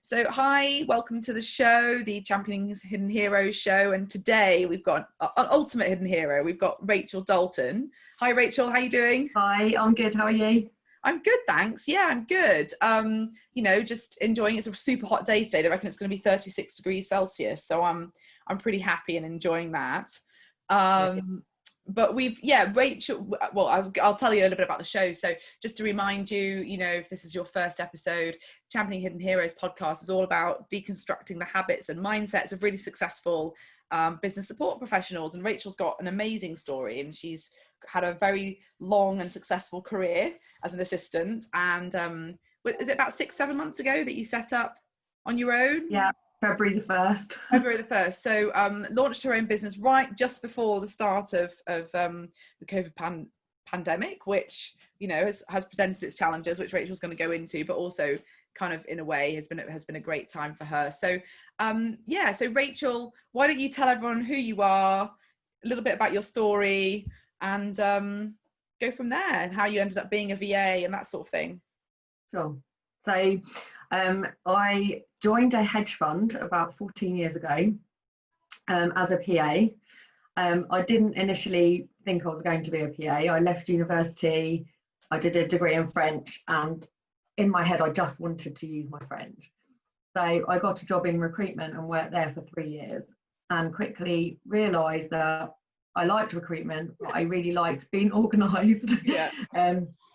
So hi, welcome to the show, the Championing Hidden Heroes show. And today we've got an ultimate hidden hero. We've got Rachael Dalton. Hi Rachel, how are you doing? Hi, I'm good. How are you? I'm good, thanks. Yeah, I'm good. Just enjoying. It's a super hot day today. They reckon it's going to be 36 degrees Celsius. So I'm pretty happy and enjoying that. But Rachel, well, I'll tell you a little bit about the show. So just to remind you, if this is your first episode, Championing Hidden Heroes podcast is all about deconstructing the habits and mindsets of really successful business support professionals. And Rachel's got an amazing story, and she's had a very long and successful career as an assistant. And is it about 6-7 months ago that you set up on your own? Yeah. February the 1st. February the 1st. So launched her own business right just before the start of the COVID pandemic, which, has presented its challenges, which Rachel's going to go into, but also kind of in a way has been a great time for her. So, so Rachel, why don't you tell everyone who you are, a little bit about your story, and go from there, and how you ended up being a VA and that sort of thing. Sure. So I joined a hedge fund about 14 years ago as a PA. I didn't initially think I was going to be a PA. I left university, I did a degree in French, and in my head I just wanted to use my French. So I got a job in recruitment and worked there for 3 years, and quickly realised that I liked recruitment, but I really liked being organised. Yeah.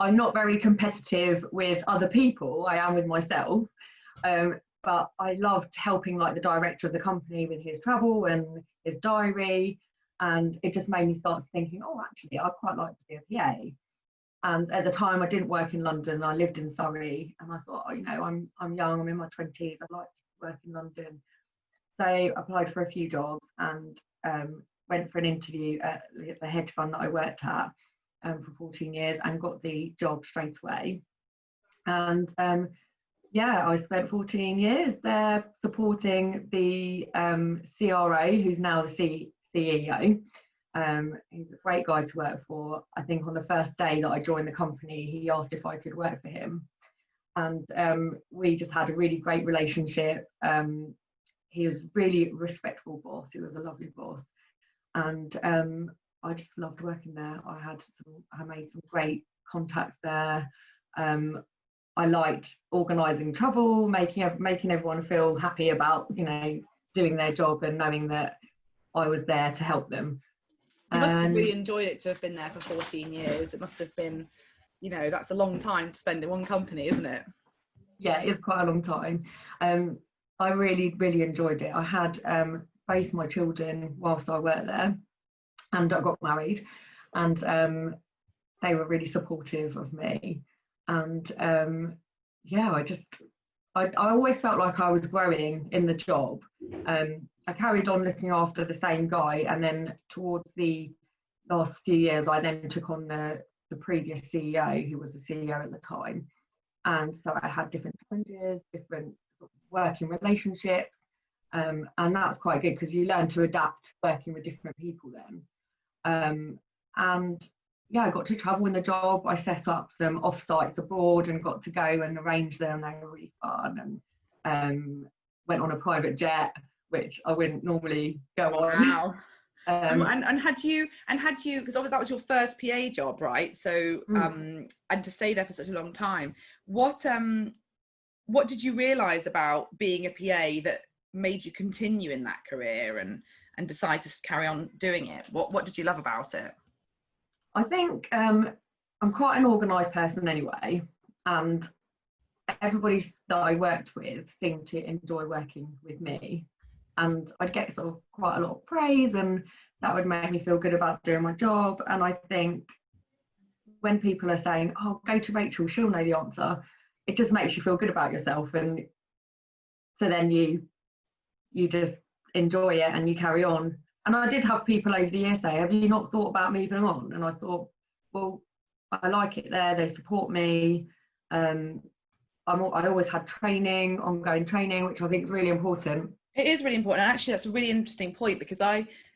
I'm not very competitive with other people. I am with myself. But I loved helping like the director of the company with his travel and his diary. And it just made me start thinking, oh, actually, I'd quite like to be a PA. And at the time I didn't work in London. I lived in Surrey, and I thought, I'm young, I'm in my 20s. I'd like to work in London. So I applied for a few jobs and went for an interview at the hedge fund that I worked at for 14 years and got the job straight away. And I spent 14 years there supporting the CRO, who's now the CEO. He's a great guy to work for. I think on the first day that I joined the company, he asked if I could work for him. And we just had a really great relationship. He was really respectful boss. He was a lovely boss. And I just loved working there. I made some great contacts there. I liked organising travel, making everyone feel happy about, doing their job and knowing that I was there to help them. You must have really enjoyed it to have been there for 14 years. It must have been, that's a long time to spend in one company, isn't it? Yeah, it's quite a long time. I really, really enjoyed it. I had both my children whilst I worked there, and I got married, and they were really supportive of me. And I always felt like I was growing in the job. I carried on looking after the same guy, and then towards the last few years I then took on the previous CEO, who was the CEO at the time. And so I had different challenges, different working relationships, and that's quite good because you learn to adapt working with different people then. I got to travel in the job. I set up some offsites abroad and got to go and arrange them. They were really fun, and went on a private jet, which I wouldn't normally go on. Wow. And had you, because obviously that was your first PA job, right? So and to stay there for such a long time, what did you realise about being a PA that made you continue in that career and decide to carry on doing it? What did you love about it? I think I'm quite an organised person anyway, and everybody that I worked with seemed to enjoy working with me, and I'd get sort of quite a lot of praise, and that would make me feel good about doing my job. And I think when people are saying, oh, go to Rachel, she'll know the answer, it just makes you feel good about yourself, and so then you just enjoy it and you carry on. And I did have people over the years say, have you not thought about moving on? And I thought, well, I like it there, they support me. I always had ongoing training, which I think is really important. It is really important. And actually, that's a really interesting point, because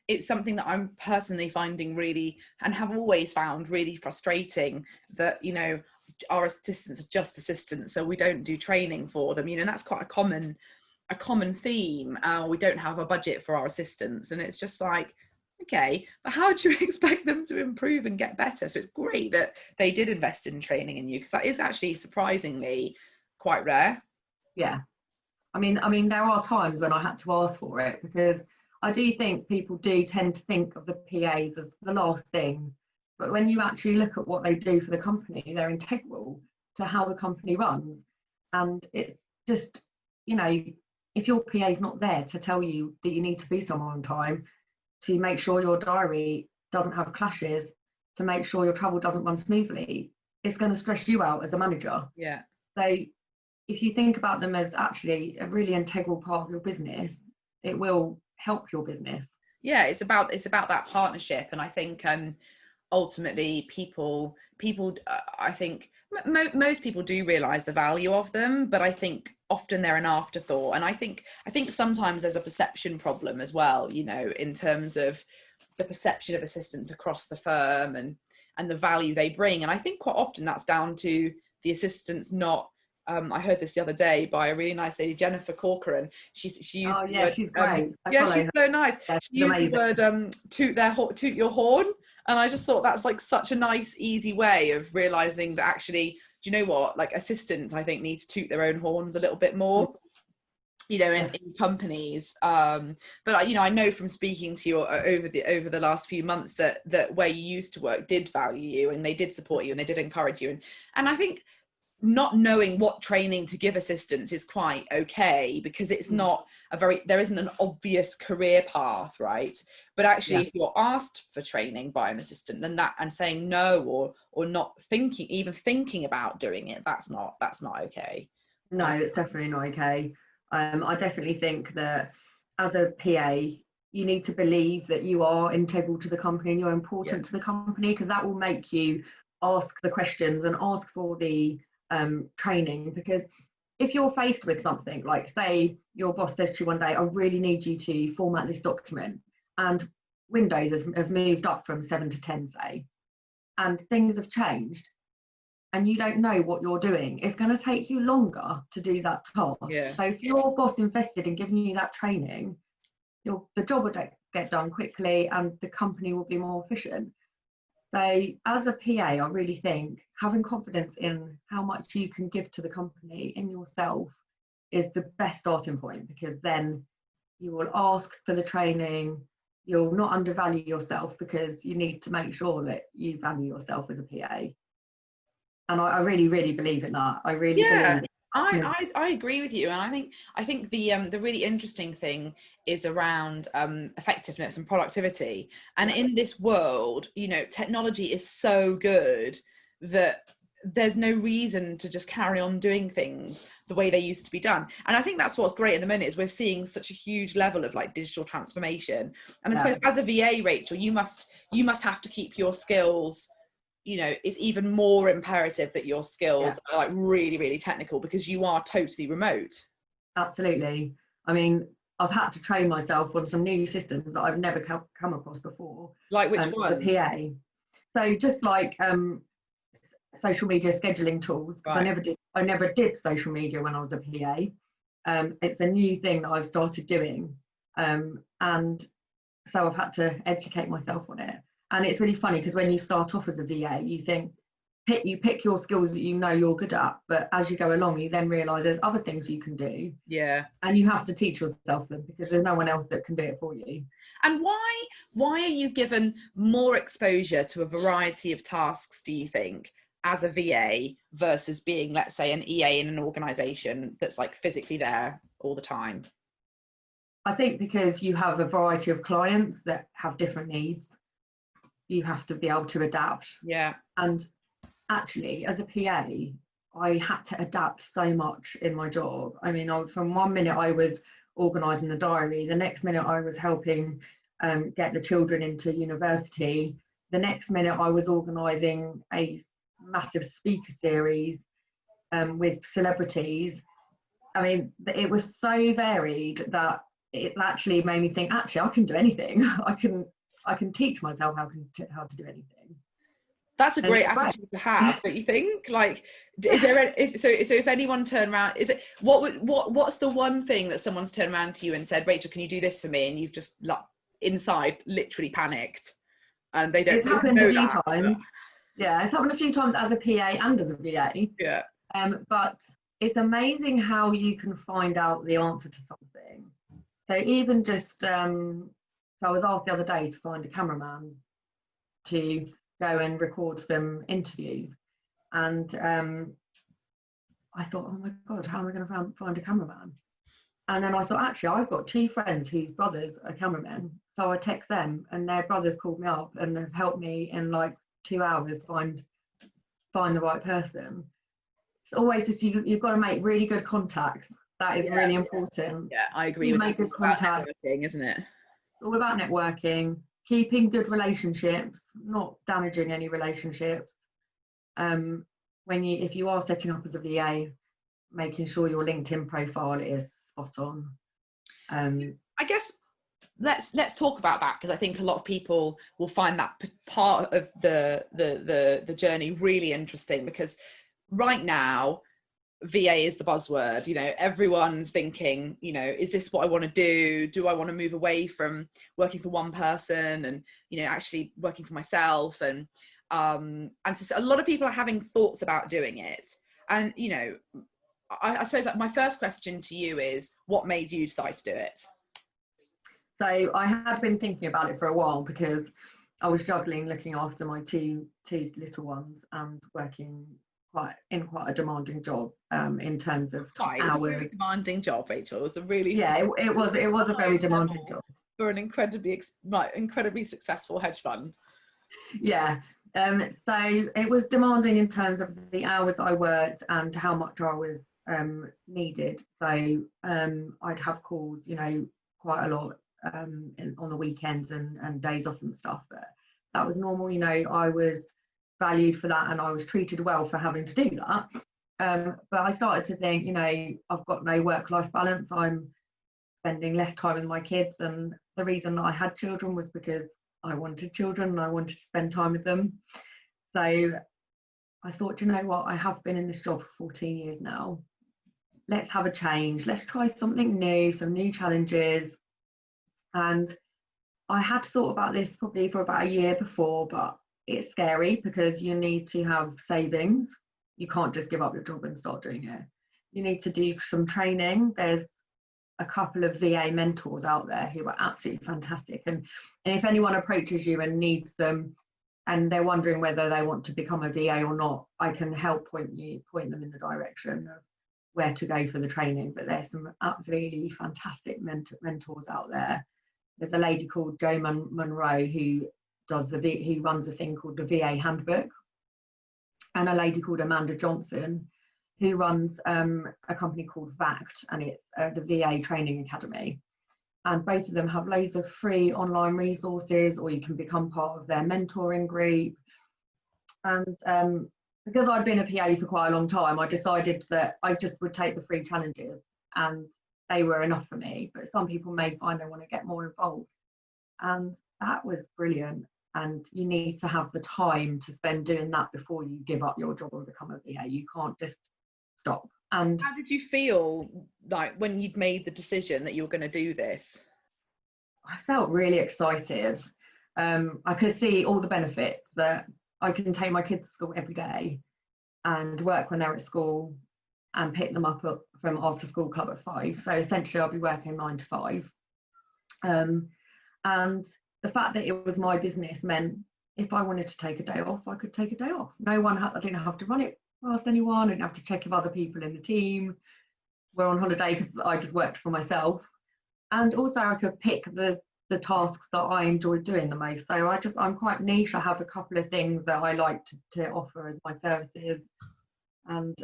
it's something that I'm personally finding really, and have always found really frustrating, that, our assistants are just assistants, so we don't do training for them, you know, and that's quite a common theme. We don't have a budget for our assistants, and it's just like, okay, but how do you expect them to improve and get better? So it's great that they did invest in training in you, because that is actually surprisingly quite rare. Yeah. I mean, there are times when I had to ask for it, because I do think people do tend to think of the PAs as the last thing. But when you actually look at what they do for the company, they're integral to how the company runs. And it's just, you know, if your PA is not there to tell you that you need to be somewhere on time, to make sure your diary doesn't have clashes, to make sure your travel doesn't run smoothly, it's going to stress you out as a manager. Yeah. So if you think about them as actually a really integral part of your business, it will help your business. Yeah, it's about that partnership. And I think ultimately people I think most people do realize the value of them, but I think often they're an afterthought. And I think sometimes there's a perception problem as well, you know, in terms of the perception of assistants across the firm and the value they bring. And I think quite often that's down to the assistants not I heard this the other day by a really nice lady, Jennifer Corcoran. She used oh the yeah, word, she's great. yeah, she's so nice. Yeah, she used amazing. The word toot your horn, and I just thought that's like such a nice, easy way of realizing that actually, do you know what? Like assistants, I think, need to toot their own horns a little bit more. You know, in companies, but you know, I know from speaking to you over the last few months that where you used to work did value you, and they did support you, and they did encourage you, and I think not knowing what training to give assistants is quite okay, because it's not there isn't an obvious career path, right? But actually, if you're asked for training by an assistant, then and saying no, or not thinking about doing it, that's not okay. No, it's definitely not okay. I definitely think that as a PA, you need to believe that you are integral to the company and you're important to the company, because that will make you ask the questions and ask for the training. Because if you're faced with something like, say your boss says to you one day, I really need you to format this document, and Windows have moved up from 7 to 10, say, and things have changed, and you don't know what you're doing, it's going to take you longer to do that task. So if your boss invested in giving you that training, the job will get done quickly and the company will be more efficient. So as a PA, I really think having confidence in how much you can give to the company in yourself is the best starting point, because then you will ask for the training, you'll not undervalue yourself, because you need to make sure that you value yourself as a PA. And I really, really believe in that. I really believe it. I agree with you, and I think the really interesting thing is around effectiveness and productivity. And in this world, you know, technology is so good that there's no reason to just carry on doing things the way they used to be done. And I think that's what's great at the minute, is we're seeing such a huge level of like digital transformation. And I suppose as a VA, Rachel, you must have to keep your skills, you know, it's even more imperative that your skills are like really, really technical, because you are totally remote. Absolutely. I mean, I've had to train myself on some new systems that I've never come across before. Like which one? The PA. So just like social media scheduling tools, because I never did social media when I was a PA. It's a new thing that I've started doing, and so I've had to educate myself on it. And it's really funny, because when you start off as a VA, you pick your skills that you know you're good at, but as you go along, you then realise there's other things you can do. Yeah. And you have to teach yourself them, because there's no one else that can do it for you. And why are you given more exposure to a variety of tasks, do you think, as a VA versus being, let's say, an EA in an organisation that's like physically there all the time? I think because you have a variety of clients that have different needs, you have to be able to adapt. Yeah. And actually, as a PA, I had to adapt so much in my job. I mean, from one minute I was organising the diary, the next minute I was helping get the children into university, the next minute I was organising a massive speaker series with celebrities. I mean, it was so varied that it actually made me think, actually, I can do anything. I can teach myself how to do anything. That's a And great it's great. attitude to have, don't you think? Like, is there if anyone turned around, is it what's the one thing that someone's turned around to you and said, Rachel, can you do this for me? And you've just like inside literally panicked, and they don't. It's happened a few That, times. Yeah, it's happened a few times as a PA and as a VA. Yeah. But it's amazing how you can find out the answer to something. So even just, so I was asked the other day to find a cameraman to go and record some interviews. And I thought, oh my God, how am I going to find a cameraman? And then I thought, actually, I've got 2 friends whose brothers are cameramen. So I text them and their brothers called me up and have helped me in like 2 hours find the right person. It's always just, you've got to make really good contacts. That is really important. Yeah, I agree. You with make good contacts. Isn't it? It's all about networking, keeping good relationships, not damaging any relationships. If you are setting up as a VA, making sure your LinkedIn profile is spot on. I guess let's talk about that, because I think a lot of people will find that part of the journey really interesting, because right now VA is the buzzword. You know, everyone's thinking, you know, is this what I want to do? Do I want to move away from working for one person and, you know, actually working for myself? And so a lot of people are having thoughts about doing it. And, you know, I suppose my first question to you is, what made you decide to do it? So I had been thinking about it for a while, because I was juggling looking after my two little ones and working quite a demanding job in terms of hours. It was a very demanding job, Rachel. It was a really it was a very demanding job for an incredibly successful hedge fund. Yeah. So it was demanding in terms of the hours I worked and how much I was needed. So I'd have calls, you know, quite a lot on the weekends and days off and stuff, but that was normal. You know, I was valued for that and I was treated well for having to do that. But I started to think, you know, I've got no work-life balance. I'm spending less time with my kids, and the reason that I had children was because I wanted children and I wanted to spend time with them. So I thought, you know what, I have been in this job for 14 years now. Let's have a change. Let's try something new, some new challenges. And I had thought about this probably for about a year before, but it's scary because you need to have savings. You can't just give up your job and start doing it. You need to do some training. There's a couple of VA mentors out there who are absolutely fantastic. And if anyone approaches you and needs them and they're wondering whether they want to become a VA or not, I can help point them in the direction of where to go for the training. But there's some absolutely fantastic mentors out there. There's a lady called Jo Monroe who runs a thing called the VA Handbook, and a lady called Amanda Johnson who runs a company called VACT, and it's the VA Training Academy. And both of them have loads of free online resources, or you can become part of their mentoring group. And because I'd been a PA for quite a long time, I decided that I just would take the free challenges, and they were enough for me. But some people may find they want to get more involved, and that was brilliant. And you need to have the time to spend doing that before you give up your job or become a VA. You can't just stop. And how did you feel like when you'd made the decision that you were going to do this? I felt really excited. I could see all the benefits, that I can take my kids to school every day and work when they're at school and pick them up from after school club at 5. So essentially I'll be working 9 to 5. And the fact that it was my business meant if I wanted to take a day off, I could take a day off. I didn't have to run it past anyone. I didn't have to check if other people in the team were on holiday, because I just worked for myself. And also I could pick the tasks that I enjoyed doing the most. So I'm quite niche. I have a couple of things that I like to offer as my services, and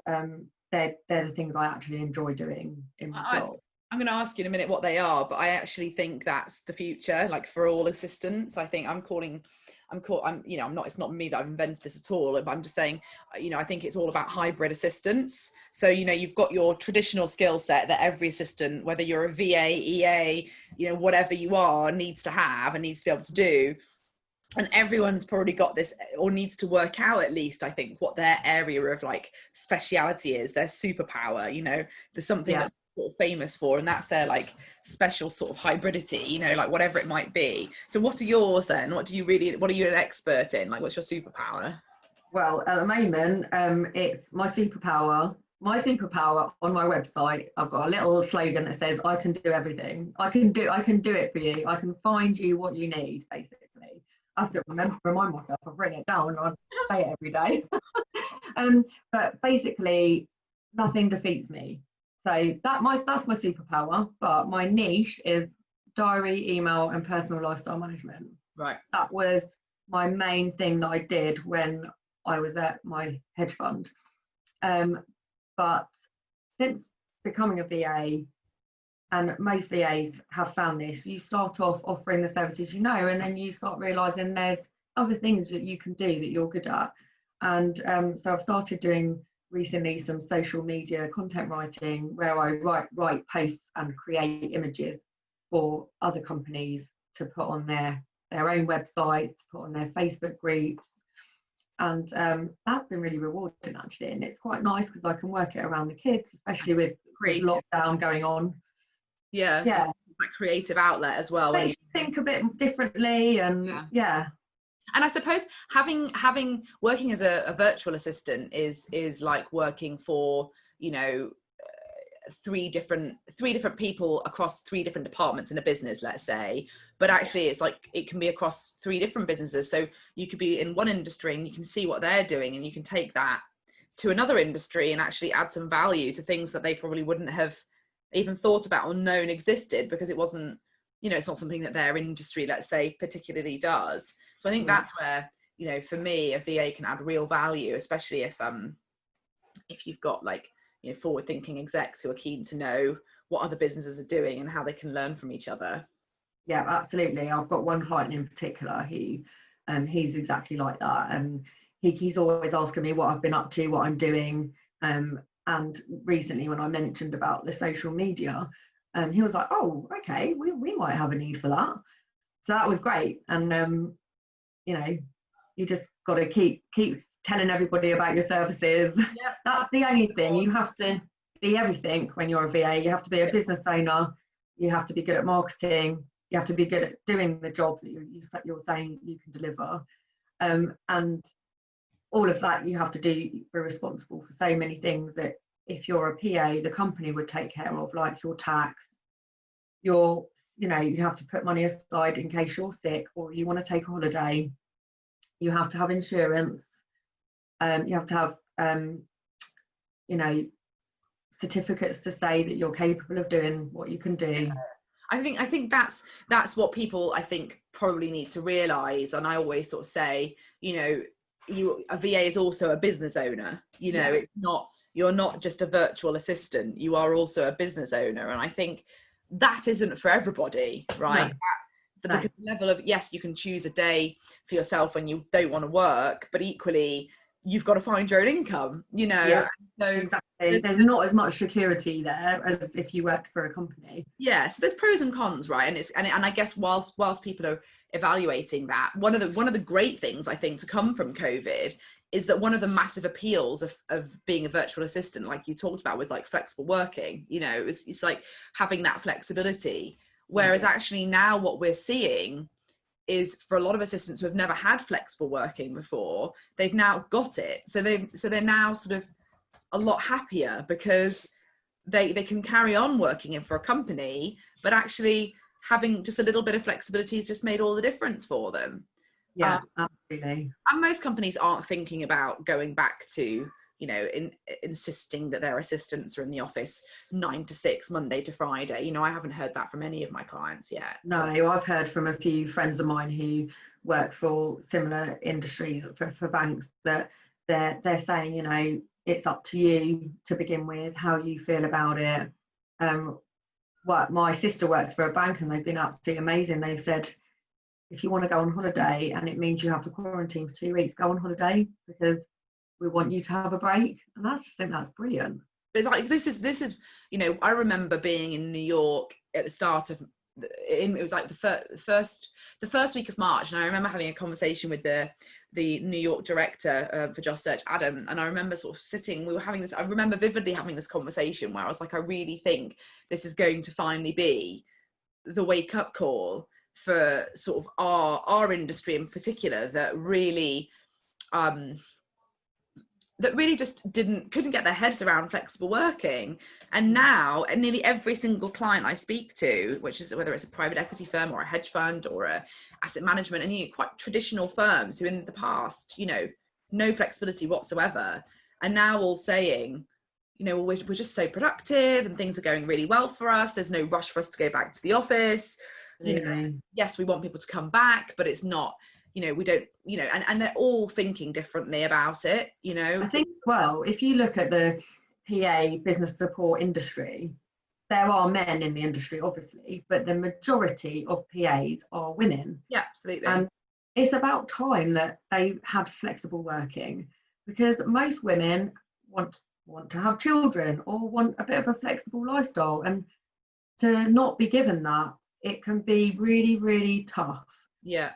they're the things I actually enjoy doing in my job. I'm going to ask you in a minute what they are, but I actually think that's the future, like for all assistants. I think it's not me that I've invented this at all, but I'm just saying, you know, I think it's all about hybrid assistance. So, you know, you've got your traditional skill set that every assistant, whether you're a VA, EA, you know, whatever you are, needs to have and needs to be able to do. and everyone's probably got this, or needs to work out at least, I think, what their area of like speciality is, their superpower. There's something that they're sort of famous for, and that's their like special sort of hybridity, like whatever it might be. So what are yours then? What are you an expert in? Like, what's your superpower? Well, at the moment, it's my superpower. My superpower on my website, I've got a little slogan that says, "I can do everything. I can do it for you. I can find you what you need." Basically, I have to remind myself. I've written it down. I say it every day. But basically, nothing defeats me. So that's my superpower. But my niche is diary, email, and personal lifestyle management. Right. That was my main thing that I did when I was at my hedge fund. But since becoming a VA, and most VAs have found this, you start off offering the services and then you start realising there's other things that you can do that you're good at. And so I've started doing recently some social media content writing, where I write posts and create images for other companies to put on their own websites, to put on their Facebook groups. And that's been really rewarding, actually, and it's quite nice because I can work it around the kids, especially with lockdown going on. Yeah, that creative outlet as well. Makes you think a bit differently, and And I suppose having working as a virtual assistant is like working for three different people across three different departments in a business, let's say, but actually it's like it can be across three different businesses. So you could be in one industry and you can see what they're doing, and you can take that to another industry and actually add some value to things that they probably wouldn't have even thought about or known existed, because it wasn't, it's not something that their industry, let's say, particularly does. So I think that's where, for me, a VA can add real value, especially if you've got like, forward-thinking execs who are keen to know what other businesses are doing and how they can learn from each other. Yeah, absolutely. I've got one client in particular who he's exactly like that, and he's always asking me what I've been up to, what I'm doing. And recently, when I mentioned about the social media, he was like, "Oh, okay, we might have a need for that." So that was great. And you just got to keep telling everybody about your services. Yep. That's the only thing. You have to be everything when you're a VA. You have to be a business owner. You have to be good at marketing. You have to be good at doing the job that you're saying you can deliver. And all of that you have to do. Be responsible for so many things that if you're a PA, the company would take care of, like your tax, you have to put money aside in case you're sick or you want to take a holiday. You have to have insurance. You have to have, certificates to say that you're capable of doing what you can do. I think that's what people, I think, probably need to realise. And I always sort of say, a VA is also a business owner. It's not, you're not just a virtual assistant. You are also a business owner. And I think that isn't for everybody, right? No. Because the level of, yes, you can choose a day for yourself when you don't want to work, but equally you've got to find your own income, So exactly. There's not as much security there as if you worked for a company. So there's pros and cons, right? And I guess whilst people are evaluating that, one of the great things I think to come from COVID is that one of the massive appeals of being a virtual assistant, like you talked about, was like flexible working. It's like having that flexibility. Whereas actually now what we're seeing is, for a lot of assistants who have never had flexible working before, they've now got it. So they're now sort of a lot happier because they can carry on working for a company, but actually having just a little bit of flexibility has just made all the difference for them. Yeah, absolutely. And most companies aren't thinking about going back to, insisting that their assistants are in the office 9 to 6, Monday to Friday. I haven't heard that from any of my clients yet. No, I've heard from a few friends of mine who work for similar industries, for banks, that they're saying, it's up to you to begin with, how you feel about it. My sister works for a bank and they've been absolutely amazing. They've said, if you want to go on holiday and it means you have to quarantine for 2 weeks, go on holiday, because we want you to have a break. And I just think that's brilliant. But like this is I remember being in New York at the start of it was like the first week of March, and I remember having a conversation with the New York director for Just Search, Adam, and I remember sort of sitting, we were having this, I remember vividly having this conversation where I was like, I really think this is going to finally be the wake up call for sort of our industry in particular, that really just couldn't get their heads around flexible working. And now nearly every single client I speak to, which is whether it's a private equity firm or a hedge fund or a asset management, and quite traditional firms who in the past, no flexibility whatsoever, are now all saying, we're just so productive and things are going really well for us. There's no rush for us to go back to the office. Yes, we want people to come back, but it's not, we don't, and they're all thinking differently about it, I think, well, if you look at the PA business support industry, there are men in the industry, obviously, but the majority of PAs are women. Yeah, absolutely. And it's about time that they had flexible working, because most women want to have children or want a bit of a flexible lifestyle, and to not be given that, it can be really, really tough. Yeah.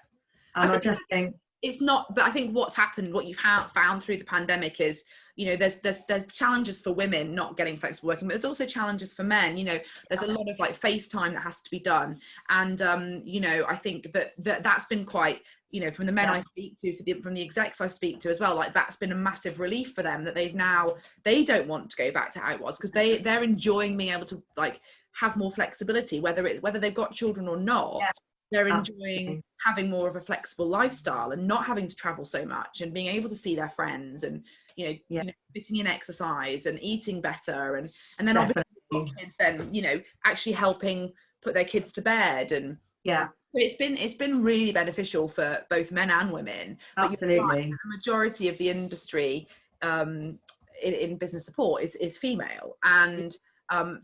And I just think it's not, but I think what's happened, what you've found through the pandemic is, there's challenges for women not getting flexible working, but there's also challenges for men. There's a lot of like FaceTime that has to be done. And, I think that's been quite, from the men I speak to, from the execs I speak to as well, like that's been a massive relief for them, that they don't want to go back to how it was, because they're enjoying being able to like have more flexibility, whether they've got children or not. Yeah. They're enjoying having more of a flexible lifestyle and not having to travel so much, and being able to see their friends, and fitting in exercise and eating better, and then obviously kids then actually helping put their kids to bed, and it's been really beneficial for both men and women. Absolutely. But right, the majority of the industry in business support is female, and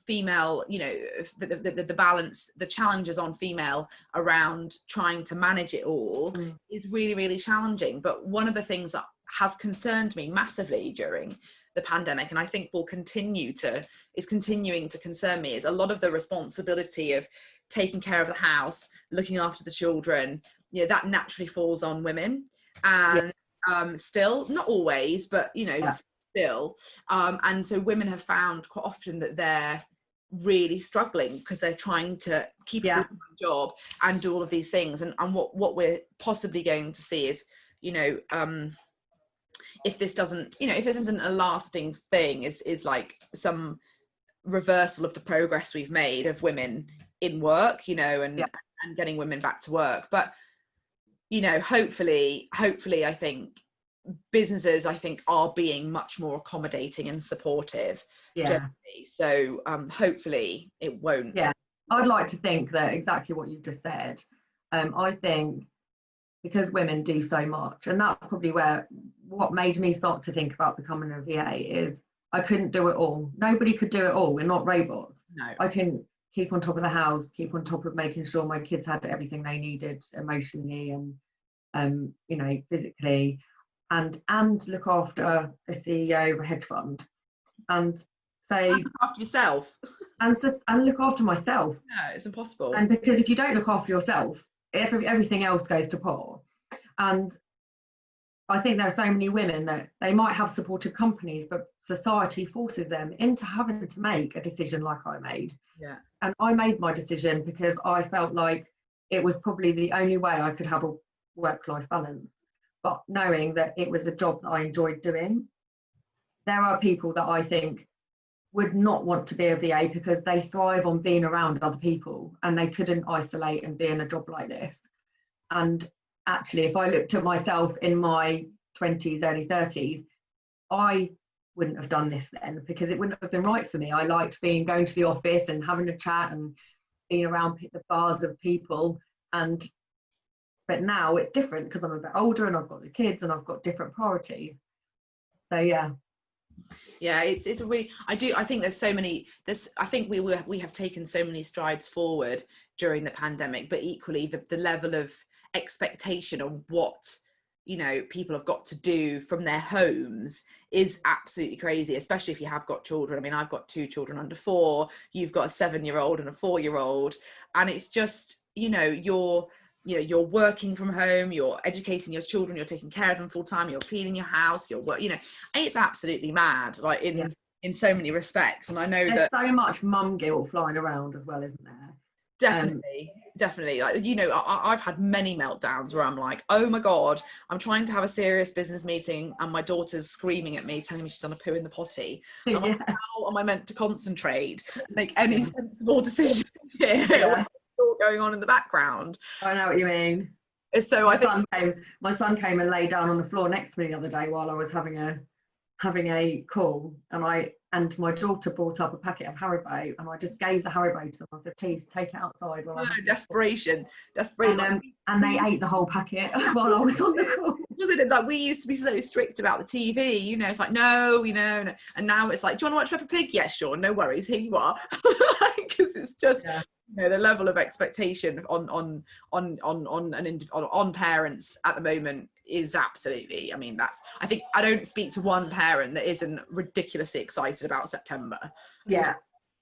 female, the balance, the challenges on female around trying to manage it all is really, really challenging. But one of the things that has concerned me massively during the pandemic, and I think is continuing to concern me, is a lot of the responsibility of taking care of the house, looking after the children, that naturally falls on women. And still, not always, but still, and so women have found quite often that they're really struggling because they're trying to keep a full-time job and do all of these things. And what we're possibly going to see is, if this doesn't, if this isn't a lasting thing, is like some reversal of the progress we've made of women in work, and getting women back to work. But hopefully I think businesses are being much more accommodating and supportive generally. So hopefully it won't. I'd like to think that exactly what you just said. I think because women do so much, and that's probably what made me start to think about becoming a VA, is I couldn't do it all. Nobody could do it all. We're not robots. No. I can keep on top of the house, keep on top of making sure my kids had everything they needed emotionally and physically, and look after a CEO of a hedge fund, and say look after yourself and look after myself. No, it's impossible. And because if you don't look after yourself, everything else goes to pot. And I think there are so many women that they might have supportive companies, but society forces them into having to make a decision like I made. And I made my decision because I felt like it was probably the only way I could have a work-life balance. But knowing that it was a job that I enjoyed doing, there are people that I think would not want to be a VA because they thrive on being around other people, and they couldn't isolate and be in a job like this. And actually, if I looked at myself in my 20s, early 30s, I wouldn't have done this then, because it wouldn't have been right for me. I liked going to the office and having a chat and being around the bars of people. But now it's different because I'm a bit older and I've got the kids and I've got different priorities. So it's a really, I think there's so many, I think we have taken so many strides forward during the pandemic, but equally the level of expectation of what you know, people have got to do from their homes is absolutely crazy, especially if you have got children. I mean, I've got 2 children under 4, you've got a 7-year-old and a 4-year-old, and it's just, you know, you're working from home, you're educating your children, you're taking care of them full time, you're cleaning your house, you're, you know, it's absolutely mad, like in so many respects. And I know there's that so much mum guilt flying around as well, isn't there? Definitely, like, you know, I've had many meltdowns where I'm like, oh my god, I'm trying to have a serious business meeting and my daughter's screaming at me, telling me she's done a poo in the potty. I'm like, how am I meant to concentrate and make any sensible decisions here? What's all going on in the background? I know what you mean. So my son came and lay down on the floor next to me the other day while I was having a call, and my daughter brought up a packet of Haribo, and I just gave the Haribo to them. I said, please take it outside. Desperation. And they ate the whole packet while I was on the call. Wasn't it like we used to be so strict about the TV, you know, it's like, no, you know, no. And now it's like, do you want to watch Peppa Pig? Yes, sure, no worries, here you are. Because it's just, you know, the level of expectation on parents at the moment is absolutely, I mean, I think I don't speak to one parent that isn't ridiculously excited about September. Yeah.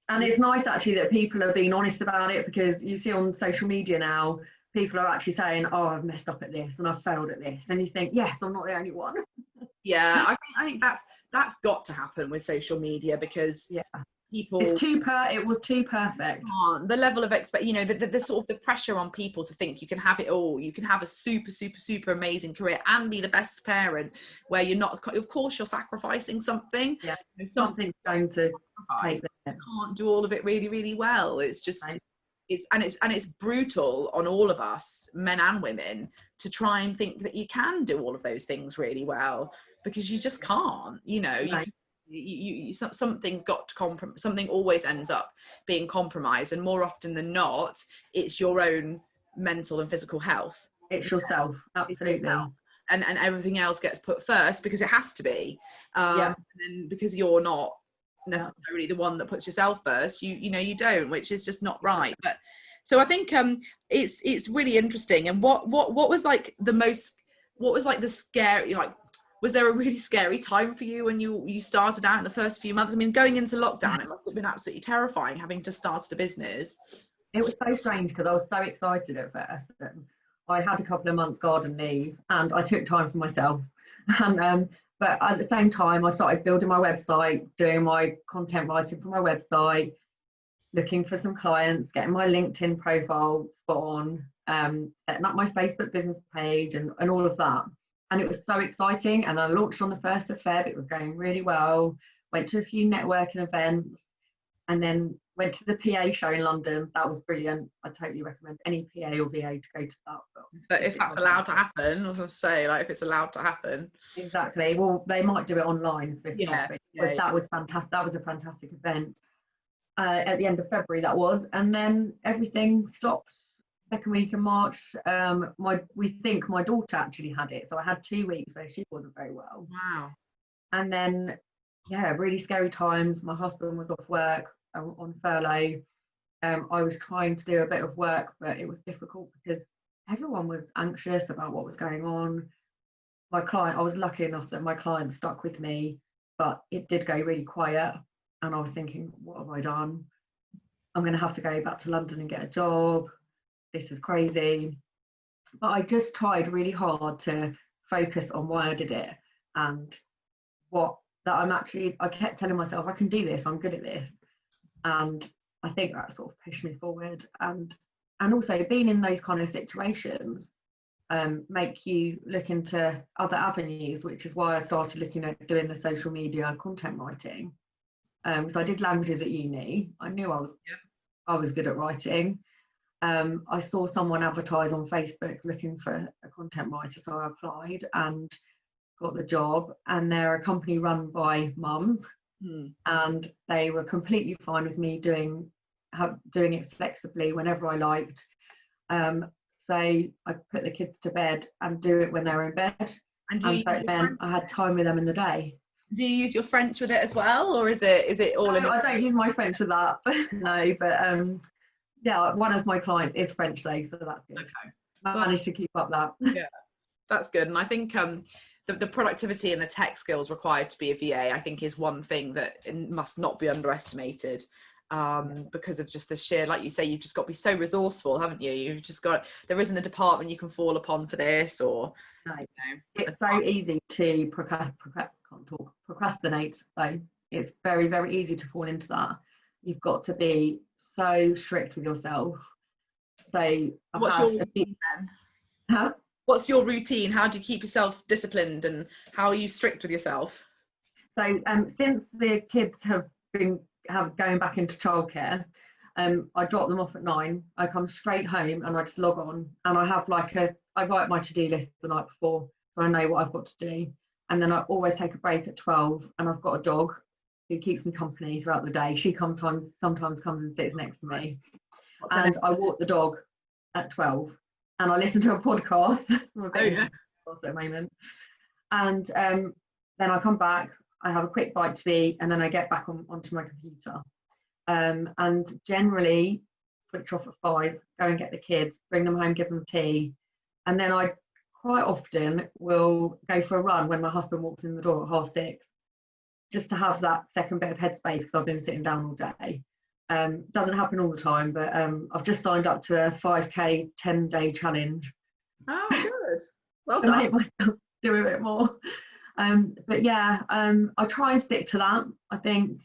And it's nice actually that people are being honest about it, because you see on social media now, people are actually saying, oh, I've messed up at this and I've failed at this. And you think, yes, I'm not the only one. Yeah, I think that's got to happen with social media, because people, it was too perfect. The level of you know, the sort of the pressure on people to think you can have it all, you can have a super amazing career and be the best parent, where you're not, of course you're sacrificing something. Yeah, something's going to take it. You can't do all of it really well. It's just it's brutal on all of us, men and women, to try and think that you can do all of those things really well, because you just can't, you know. Something's got to compromise. Something always ends up being compromised, and more often than not, it's your own mental and physical health. It's yourself, absolutely. And everything else gets put first because it has to be. And because you're not necessarily the one that puts yourself first, you know, you don't, which is just not right. But so I think it's really interesting. And what was like the scary, like, was there a really scary time for you when you started out in the first few months? I mean, going into lockdown, it must have been absolutely terrifying having to start a business. It was so strange because I was so excited at first. I had a couple of months garden leave and I took time for myself. And but at the same time, I started building my website, doing my content writing for my website, looking for some clients, getting my LinkedIn profile spot on, setting up my Facebook business page and all of that. And it was so exciting. And I launched on the 1st of Feb. It was going really well. Went to a few networking events and then went to the PA show in London. That was brilliant. I totally recommend any PA or VA to go to that. But if that's allowed to happen, I was going to say, like, if it's allowed to happen. Exactly. Well, they might do it online. But that was fantastic. That was a fantastic event. At the end of February, that was. And then everything stopped. Second week in March, we think my daughter actually had it. So I had 2 weeks where she wasn't very well. Wow. And then, really scary times. My husband was off work on furlough. I was trying to do a bit of work, but it was difficult because everyone was anxious about what was going on. I was lucky enough that my client stuck with me, but it did go really quiet. And I was thinking, what have I done? I'm going to have to go back to London and get a job. This is crazy. But I just tried really hard to focus on why I did it and I kept telling myself, I can do this, I'm good at this. And I think that sort of pushed me forward. And also being in those kind of situations make you look into other avenues, which is why I started looking at doing the social media content writing. So I did languages at uni. I knew I was good at writing. I saw someone advertise on Facebook looking for a content writer, so I applied and got the job. And they're a company run by mum, and they were completely fine with me doing it flexibly whenever I liked. So I put the kids to bed and do it when they were in bed, and so then I had time with them in the day. Do you use your French with it as well, or is it all in? I don't use my French with that. No, but one of my clients is French though, so that's good. Okay. I managed to keep up that. Yeah. That's good. And I think the productivity and the tech skills required to be a VA, I think, is one thing that must not be underestimated, because of just the sheer, like you say, you've just got to be so resourceful, haven't you? You've just got, there isn't a department you can fall upon for this, or No. you know, It's so easy to procrastinate, though. It's very, very easy to fall into that. You've got to be so strict with yourself. So I've what's had your a few, routine then? huh? What's your routine? How do you keep yourself disciplined, and how are you strict with yourself? So since the kids have going back into childcare, I drop them off at 9. I come straight home and I just log on, and I have I write my to-do list the night before, so I know what I've got to do. And then I always take a break at 12, and I've got a dog who keeps me company throughout the day. She sometimes comes and sits next to me, and I walk the dog at 12, and I listen to a podcast. I'm a bit into podcasts at the moment. And then I come back, I have a quick bite to eat, and then I get back onto my computer. And generally switch off at 5, go and get the kids, bring them home, give them tea. And then I quite often will go for a run when my husband walks in the door at 6:30, just to have that second bit of headspace, because I've been sitting down all day. Doesn't happen all the time, but I've just signed up to a 5K 10-day challenge. Oh, good. Well to done. make myself do a bit more. But yeah, I try and stick to that. I think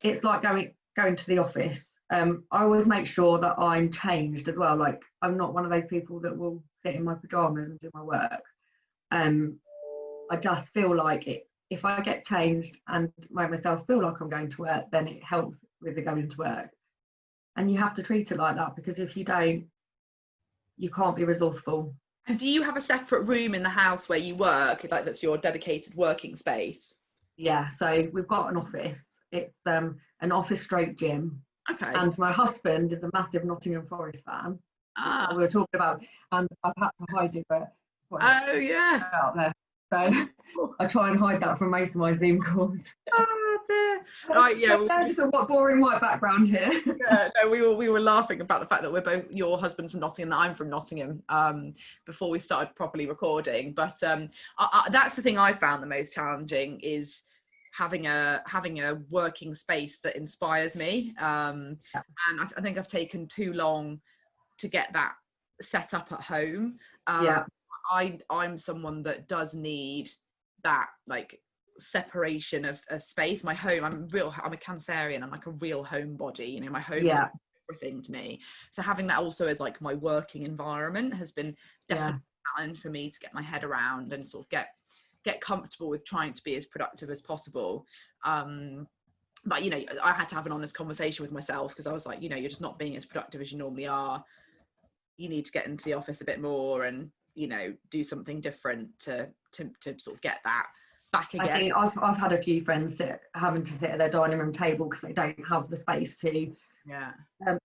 it's like going to the office. I always make sure that I'm changed as well. Like, I'm not one of those people that will sit in my pajamas and do my work. I just feel like if I get changed and make myself feel like I'm going to work, then it helps with the going to work. And you have to treat it like that, because if you don't, you can't be resourceful. And do you have a separate room in the house where you work, like that's your dedicated working space? Yeah, so we've got an office. It's an office stroke gym. Okay. And my husband is a massive Nottingham Forest fan. Ah. We were talking about, and I've had to hide it, but oh yeah, out there. So I try and hide that from most of my Zoom calls. Oh dear. Right, yeah. What boring white background here. Yeah, no, we were laughing about the fact that we're both, your husband's from Nottingham, that I'm from Nottingham, before we started properly recording. But that's the thing I found the most challenging, is having a working space that inspires me. And I think I've taken too long to get that set up at home. I'm someone that does need that, like, separation of space. My home, I'm a Cancerian, I'm like a real homebody, you know, my home is everything to me. So having that also as like my working environment has been definitely a challenge for me to get my head around and sort of get comfortable with trying to be as productive as possible. But you know, I had to have an honest conversation with myself, because I was like, you know, you're just not being as productive as you normally are. You need to get into the office a bit more and, you know, do something different to sort of get that back again. I think I've had a few friends having to sit at their dining room table because they don't have the space to. Yeah.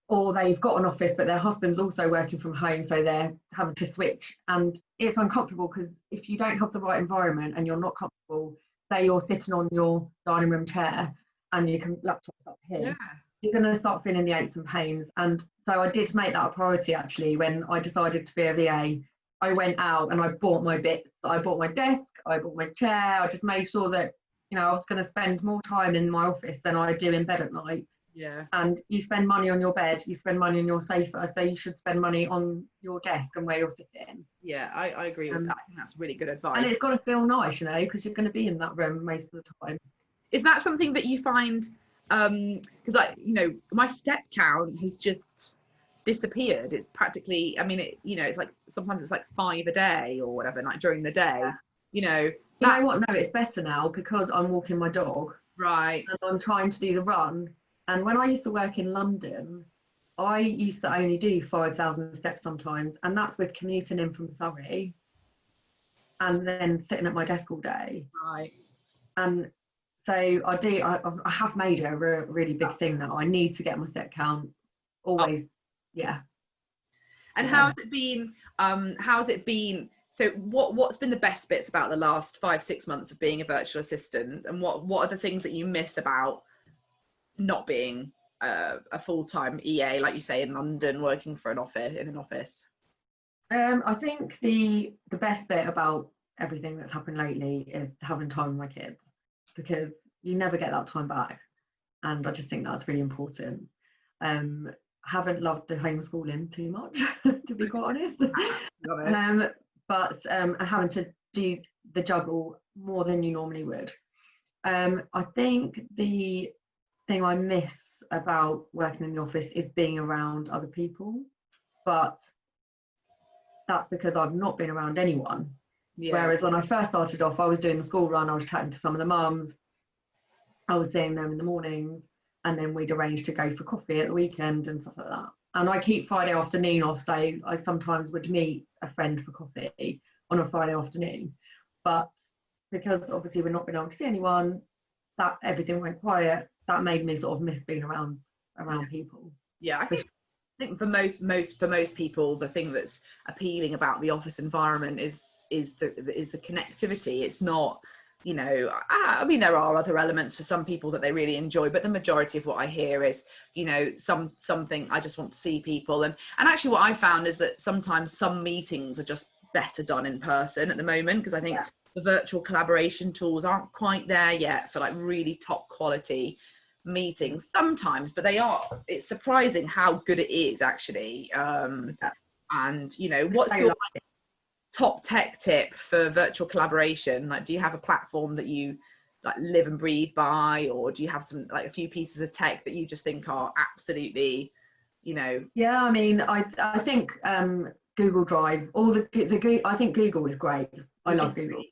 Or they've got an office, but their husband's also working from home, so they're having to switch. And it's uncomfortable, because if you don't have the right environment and you're not comfortable, say you're sitting on your dining room chair and your laptop's up here, you're going to start feeling the aches and pains. And so I did make that a priority, actually, when I decided to be a VA. I went out and I bought my bits. I bought my desk, I bought my chair. I just made sure that, you know, I was going to spend more time in my office than I do in bed at night. Yeah. And you spend money on your bed, you spend money on your sofa, so you should spend money on your desk and where you're sitting. Yeah, I agree with that. I think that's really good advice. And it's got to feel nice, you know, because you're going to be in that room most of the time. Is that something that you find, because you know, my step count has just disappeared. It's practically, I mean, you know, it's like sometimes it's like 5 a day or whatever, like during the day. You know what? No, it's better now, because I'm walking my dog. Right. And I'm trying to do the run. And when I used to work in London, I used to only do 5,000 steps sometimes, and that's with commuting in from Surrey and then sitting at my desk all day. Right. And so I have made it a really big thing now. I need to get my step count always. And how's it been? So what's been the best bits about the last 5-6 months of being a virtual assistant, and what are the things that you miss about not being a full-time EA, like you say, in London, working for an office? I think the best bit about everything that's happened lately is having time with my kids, because you never get that time back, and I just think that's really important. Haven't loved the homeschooling too much, to be quite honest. But having to do the juggle more than you normally would. I think the thing I miss about working in the office is being around other people, but that's because I've not been around anyone. Yeah. Whereas when I first started off, I was doing the school run, I was chatting to some of the mums, I was seeing them in the mornings, and then we'd arrange to go for coffee at the weekend and stuff like that. And I keep Friday afternoon off, so I sometimes would meet a friend for coffee on a Friday afternoon. But because obviously we're not being able to see anyone, that everything went quiet, that made me sort of miss being around people. Yeah, I think for most people, the thing that's appealing about the office environment is the connectivity. It's not, you know, I mean, there are other elements for some people that they really enjoy, but the majority of what I hear is, you know, something I just want to see people. And actually what I found is that sometimes some meetings are just better done in person at the moment, because I think the virtual collaboration tools aren't quite there yet for like really top quality meetings sometimes, but it's surprising how good it is actually. And you know, what's your top tech tip for virtual collaboration? Like, do you have a platform that you like live and breathe by, or do you have some like a few pieces of tech that you just think are absolutely, you know? Yeah, I mean, I think Google Drive, I think Google is great. I love Google.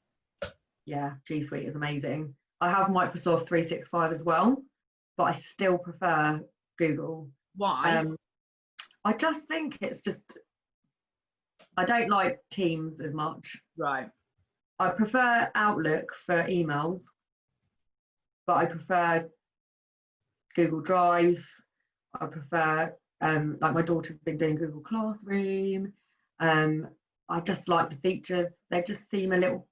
Yeah, G Suite is amazing. I have Microsoft 365 as well, but I still prefer Google. Why? I just think it's just, I don't like Teams as much. Right. I prefer Outlook for emails, but I prefer Google Drive. I prefer, like my daughter's been doing Google Classroom. I just like the features. They just seem a little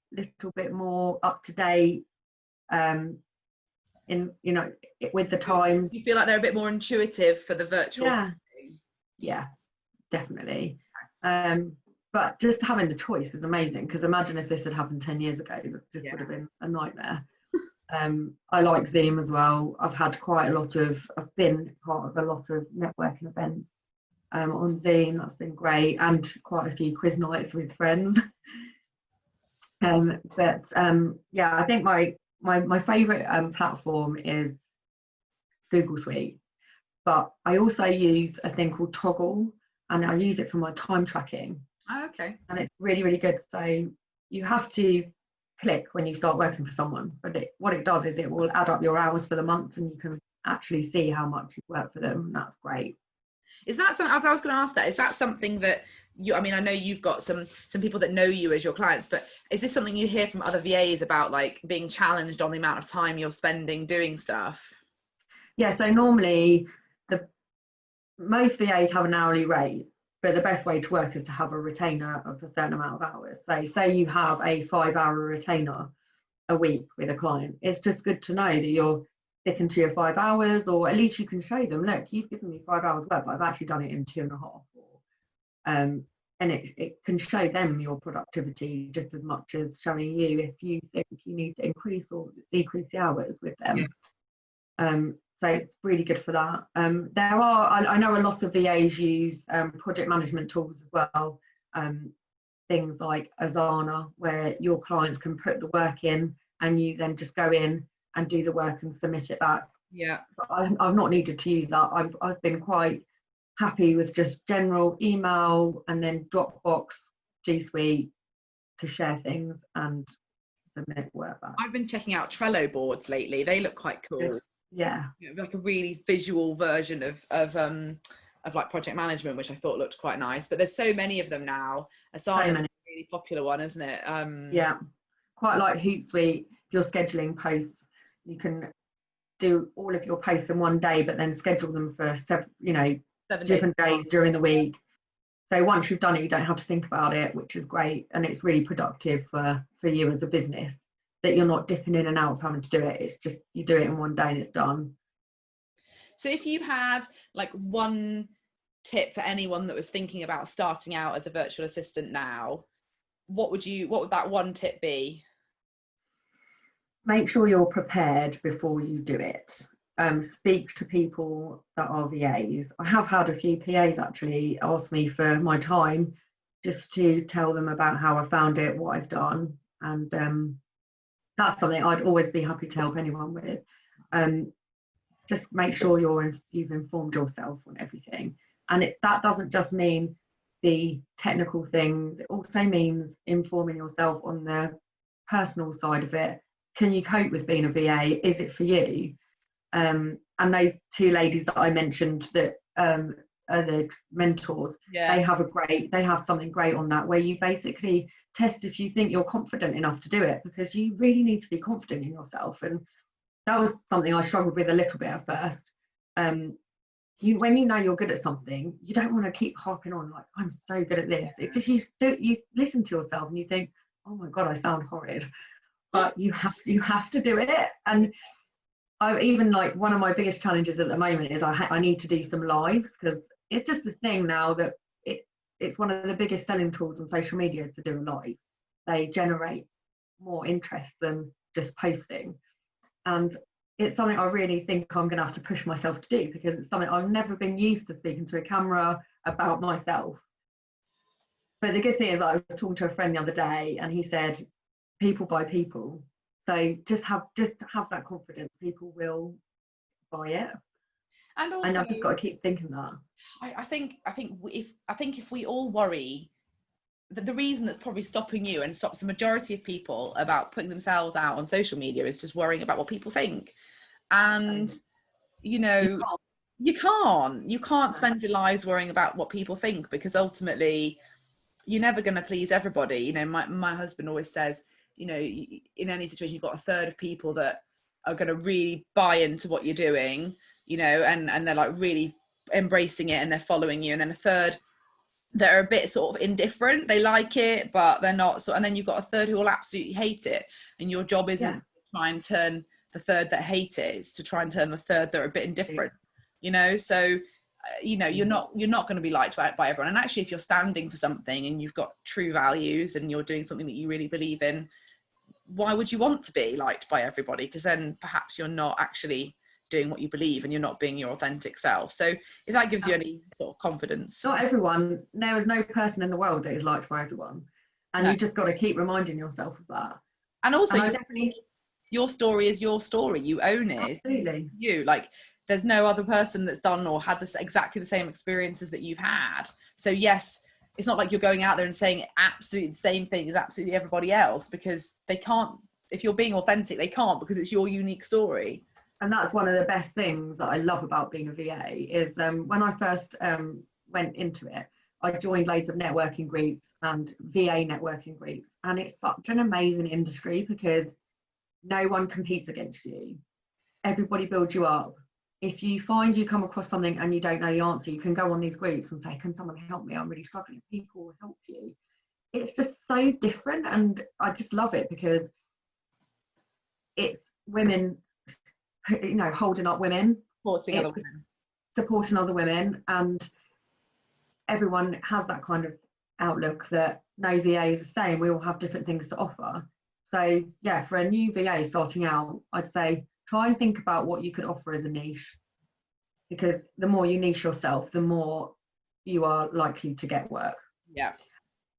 bit more up to date. In, you know, with the times. You feel like they're a bit more intuitive for the virtual setting? Yeah, definitely. But just having the choice is amazing, because imagine if this had happened 10 years ago, this would have been a nightmare. I like Zoom as well. I've been part of a lot of networking events on Zoom. That's been great, and quite a few quiz nights with friends. Yeah, I think my favorite platform is Google Suite, but I also use a thing called Toggle, and I use it for my time tracking. Oh, okay. And it's really, really good. So you have to click when you start working for someone, but what it does is it will add up your hours for the month, and you can actually see how much you work for them. That's great. Is that something, I was going to ask that, is that something that you, I mean, I know you've got some people that know you as your clients, but is this something you hear from other VAs about, like being challenged on the amount of time you're spending doing stuff? Yeah, so normally most VAs have an hourly rate, but the best way to work is to have a retainer of a certain amount of hours. So say you have a 5-hour retainer a week with a client, it's just good to know that you're sticking to your 5 hours, or at least you can show them, look, you've given me 5 hours work, but I've actually done it in 2.5. And it can show them your productivity just as much as showing you if you think you need to increase or decrease the hours with them. So it's really good for that. I know a lot of VAs use project management tools as well, things like Asana, where your clients can put the work in and you then just go in and do the work and submit it back. Yeah. But I've not needed to use that. I've been quite happy with just general email and then Dropbox, G Suite to share things and submit work back. I've been checking out Trello boards lately. They look quite cool. Yeah. Like a really visual version of like project management, which I thought looked quite nice. But there's so many of them now. Asana is a really popular one, isn't it? Yeah, quite like Hootsuite. If you're scheduling posts, you can do all of your posts in one day, but then schedule them for 7 different days during the week. So once you've done it, you don't have to think about it, which is great, and it's really productive for you as a business, that you're not dipping in and out of having to do it. It's just you do it in one day and it's done. So if you had like one tip for anyone that was thinking about starting out as a virtual assistant now, what would that one tip be? Make sure you're prepared before you do it. Speak to people that are VAs. I have had a few PAs actually ask me for my time, just to tell them about how I found it, what I've done, and that's something I'd always be happy to help anyone with. Just make sure you've informed yourself on everything, and that doesn't just mean the technical things. It also means informing yourself on the personal side of it. Can you cope with being a VA? Is it for you? And those two ladies that I mentioned that are the mentors, they have something great on that, where you basically test if you think you're confident enough to do it, because you really need to be confident in yourself. And that was something I struggled with a little bit at first. When you know you're good at something, you don't want to keep harping on like, I'm so good at this. It just, you listen to yourself and you think, oh my god, I sound horrid, but you have to do it. And I even, like, one of my biggest challenges at the moment is I need to do some lives, because it's just the thing now that it's one of the biggest selling tools on social media is to do a live. They generate more interest than just posting, and it's something I really think I'm going to have to push myself to do, because it's something I've never been used to, speaking to a camera about myself. But the good thing is, I was talking to a friend the other day and he said, people buy people. So just have that confidence. People will buy it. And also, and I've just got to keep thinking that. I think if we all worry, the reason that's probably stopping you and stops the majority of people about putting themselves out on social media is just worrying about what people think. And you can't spend your lives worrying about what people think, because ultimately you're never going to please everybody. You know, my husband always says, you know, in any situation you've got a third of people that are going to really buy into what you're doing, you know, and they're like really embracing it and they're following you, and then a third that are a bit sort of indifferent, they like it but they're not, so, and then you've got a third who will absolutely hate it, and your job isn't to try and turn the third that hate it, it's to try and turn the third that are a bit indifferent, you know. So you know, you're not going to be liked by everyone. And actually, if you're standing for something and you've got true values and you're doing something that you really believe in, why would you want to be liked by everybody? Because then perhaps you're not actually doing what you believe and you're not being your authentic self. So if that gives you any sort of confidence. Not everyone, there is no person in the world that is liked by everyone, and you just got to keep reminding yourself of that. And also, your story is your story, you own it. Absolutely. You, like, there's no other person that's done or had exactly the same experiences that you've had. So yes, it's not like you're going out there and saying absolutely the same thing as absolutely everybody else, because they can't. If you're being authentic, they can't, because it's your unique story. And that's one of the best things that I love about being a VA is when I first went into it, I joined loads of networking groups and VA networking groups, and it's such an amazing industry because no one competes against you. Everybody builds you up. If you find you come across something and you don't know the answer, you can go on these groups and say, can someone help me? I'm really struggling. People will help you. It's just so different, and I just love it because it's women, you know, holding up women, supporting other women, and everyone has that kind of outlook that no VA is the same. We all have different things to offer. So yeah, for a new VA starting out, I'd say try and think about what you could offer as a niche, because the more you niche yourself, the more you are likely to get work. Yeah.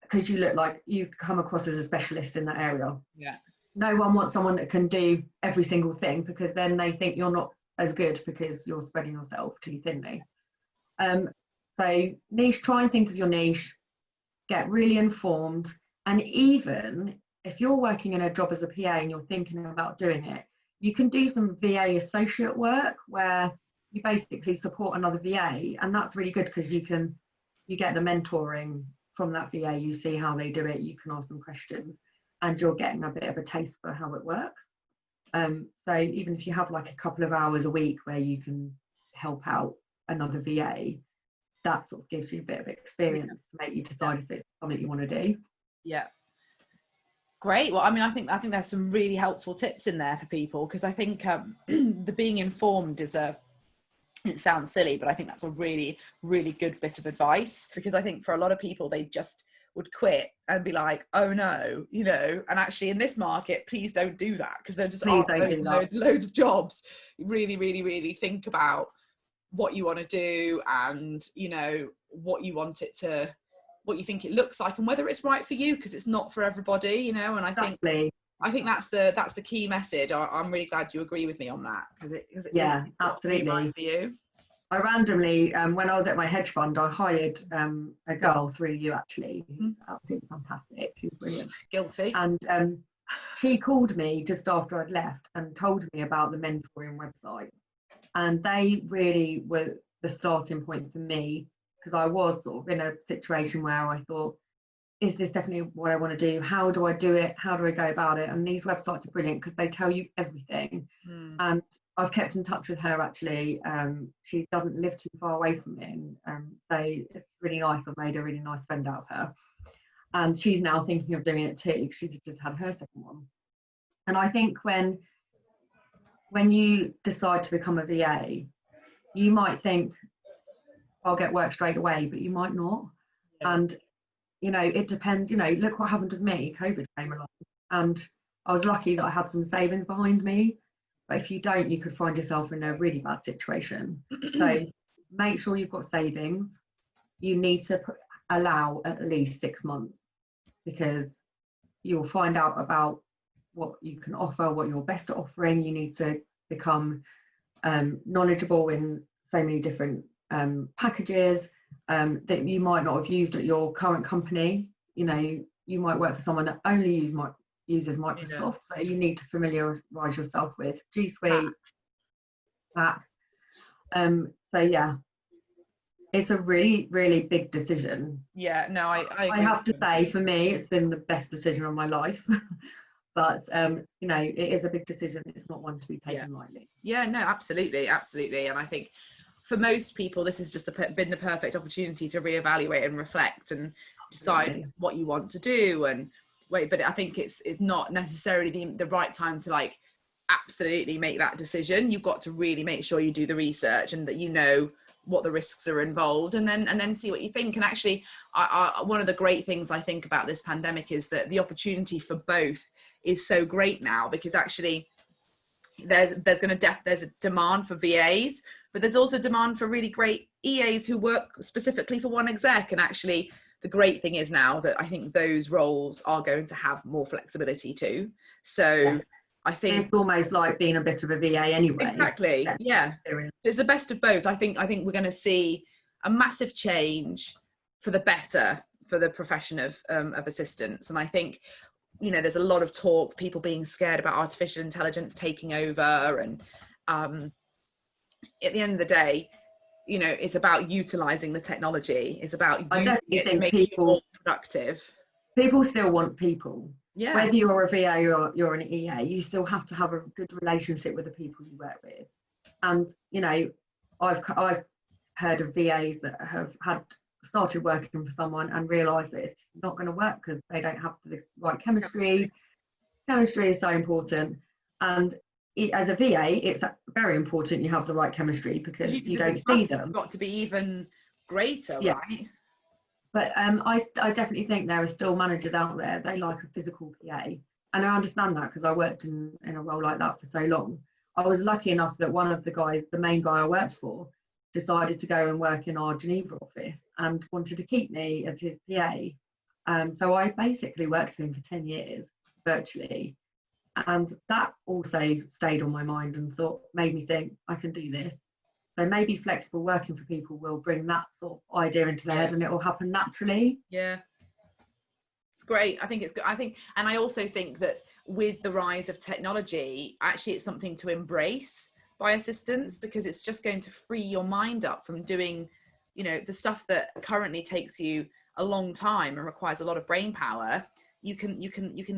Because you look like you come across as a specialist in that area. Yeah. No one wants someone that can do every single thing, because then they think you're not as good because you're spreading yourself too thinly. So niche, try and think of your niche, get really informed, and even if you're working in a job as a PA and you're thinking about doing it, you can do some VA associate work where you basically support another VA, and that's really good because you get the mentoring from that VA, you see how they do it, you can ask them questions, and you're getting a bit of a taste for how it works. So even if you have like a couple of hours a week where you can help out another VA, that sort of gives you a bit of experience to make you decide if it's something you want to do. Yeah. Great. Well, I mean, I think there's some really helpful tips in there for people, because I think the being informed is It sounds silly, but I think that's a really, really good bit of advice, because I think for a lot of people, they just would quit and be like, oh no, you know, and actually in this market, please don't do that, because there just Please aren't don't do that. loads of jobs. Really, really, really think about what you want to do, and, you know, what you want it to, what you think it looks like, and whether it's right for you, because it's not for everybody, you know. And Exactly. I think that's the key message. I'm really glad you agree with me on that, because it Yeah, is absolutely. right for you. I randomly, when I was at my hedge fund, I hired a girl through you, actually, who's absolutely fantastic. She's brilliant. Guilty. And she called me just after I'd left and told me about the mentoring website. And they really were the starting point for me, because I was sort of in a situation where I thought, is this definitely what I want to do? How do I do it? How do I go about it? And these websites are brilliant because they tell you everything. And I've kept in touch with her, actually. She doesn't live too far away from me, and so it's really nice. I've made a really nice friend out of her, and she's now thinking of doing it too. She's just had her second one. And I think when you decide to become a VA, you might think, I'll get work straight away, but you might not. And you know, it depends. You know, look what happened with me. COVID came along, and I was lucky that I had some savings behind me. But if you don't, you could find yourself in a really bad situation. So make sure you've got savings. You need to allow at least 6 months, because you'll find out about what you can offer, what you're best at offering. You need to become knowledgeable in so many different packages that you might not have used at your current company. You know, you might work for someone that only uses Microsoft, so you need to familiarize yourself with G Suite, Mac. So yeah, it's a really, really big decision. Yeah, no, I have to say, for me, it's been the best decision of my life. But you know, it is a big decision. It's not one to be taken lightly. Yeah, no, absolutely. And I think for most people, this has just been the perfect opportunity to reevaluate and reflect and decide what you want to do. And but I think it's not necessarily the right time to like absolutely make that decision. You've got to really make sure you do the research and that you know what the risks are involved, and then see what you think. And actually, one of the great things I think about this pandemic is that the opportunity for both is so great now, because actually there's a demand for VAs, but there's also demand for really great EAs who work specifically for one exec. And actually the great thing is now that I think those roles are going to have more flexibility too. So I think it's almost like being a bit of a VA anyway. Exactly. Yeah. It's the best of both. I think we're going to see a massive change for the better for the profession of assistants. And I think, you know, there's a lot of talk, people being scared about artificial intelligence taking over. And at the end of the day, you know, it's about utilizing the technology. It's about using it to make people more productive. People still want people. Yeah. Whether you're a VA or you're an EA, you still have to have a good relationship with the people you work with. And, you know, I've heard of VAs that have started working for someone and realised that it's not going to work because they don't have the right chemistry. Chemistry is so important. And as a VA, it's very important you have the right chemistry, because you don't see them. It's got to be even greater, right? But I definitely think there are still managers out there, they like a physical PA. And I understand that, because I worked in a role like that for so long. I was lucky enough that one of the guys, the main guy I worked for, decided to go and work in our Geneva office and wanted to keep me as his PA. So I basically worked for him for 10 years, virtually. And that also stayed on my mind and made me think, I can do this. So maybe flexible working for people will bring that sort of idea into their head, and it will happen naturally. Yeah, it's great. I think it's good. And I also think that with the rise of technology, actually it's something to embrace by assistants, because it's just going to free your mind up from doing, you know, the stuff that currently takes you a long time and requires a lot of brain power. You can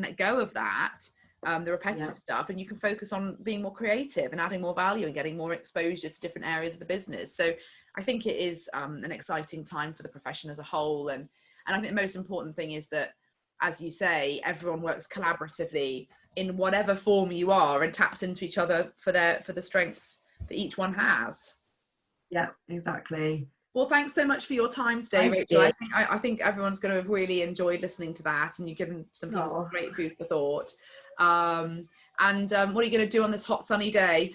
let go of that. The repetitive stuff, and you can focus on being more creative and adding more value and getting more exposure to different areas of the business. So I think it is an exciting time for the profession as a whole. And I think the most important thing is that, as you say, everyone works collaboratively in whatever form you are and taps into each other for the strengths that each one has. Yeah, exactly. Well, thanks so much for your time today, Thank Rachel. you. I think everyone's going to have really enjoyed listening to that, and you've given some people some Oh, great food for thought. What are you going to do on this hot sunny day?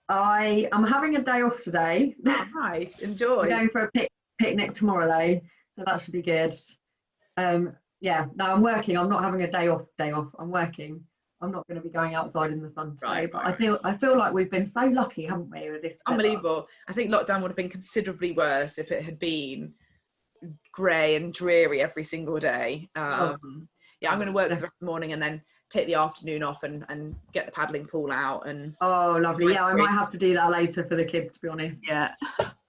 I am having a day off today. Oh, nice, We're enjoy. going for a picnic tomorrow though, so that should be good. Yeah, no, I'm working. I'm not having a day off. I'm working. I'm not going to be going outside in the sun today. Right, But right. I feel like we've been so lucky, haven't we, with this weather? Unbelievable. I think lockdown would have been considerably worse if it had been grey and dreary every single day. Oh, Yeah, I'm going to work for def- the rest of the morning and then take the afternoon off and get the paddling pool out and oh, lovely. nice Yeah, I break. might have to do that later for the kids, to be honest. Yeah.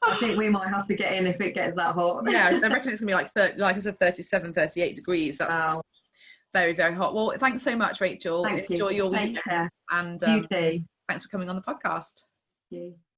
I think we might have to get in if it gets that hot. Yeah, I reckon it's gonna be like 30, like I said, 37, 38 degrees. That's Wow. very, very hot. Well, thanks so much, Rachel. Thank you. Enjoy your Take weekend, care. and You too. thanks for coming on the podcast. Thank you.